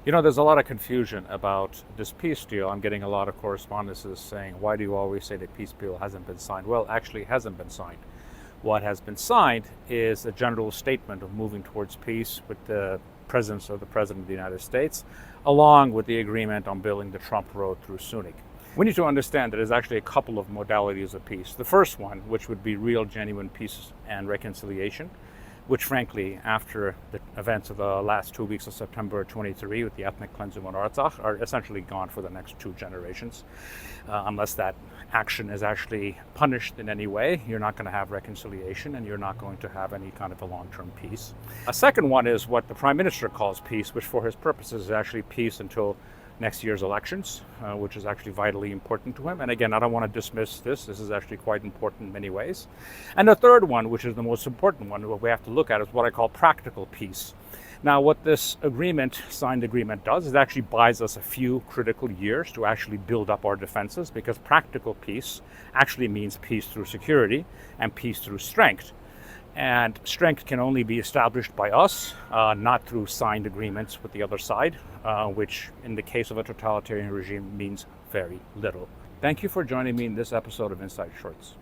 You know, there's a lot of confusion about this peace deal. I'm getting a lot of correspondences saying, why do you always say the peace deal hasn't been signed? Well, actually, it hasn't been signed. What has been signed is a general statement of moving towards peace with the presence of the President of the United States, along with the agreement on building the Trump Road through Sunni. We need to understand that there's actually a couple of modalities of peace. The first one, which would be real, genuine peace and reconciliation, which frankly, after the events of the last 2 weeks of September 23 with the ethnic cleansing on Artsakh, are essentially gone for the next 2 generations. Unless that action is actually punished in any way, you're not going to have reconciliation and you're not going to have any kind of a long-term peace. A second one is what the Prime Minister calls peace, which for his purposes is actually peace until next year's elections, which is actually vitally important to him. And again, I don't want to dismiss this. This is actually quite important in many ways. And the third one, which is the most important one, what we have to look at is what I call practical peace. Now, what this signed agreement does is actually buys us a few critical years to actually build up our defenses, because practical peace actually means peace through security and peace through strength. And strength can only be established by us, not through signed agreements with the other side, which in the case of a totalitarian regime means very little. Thank you for joining me in this episode of Inside Shorts.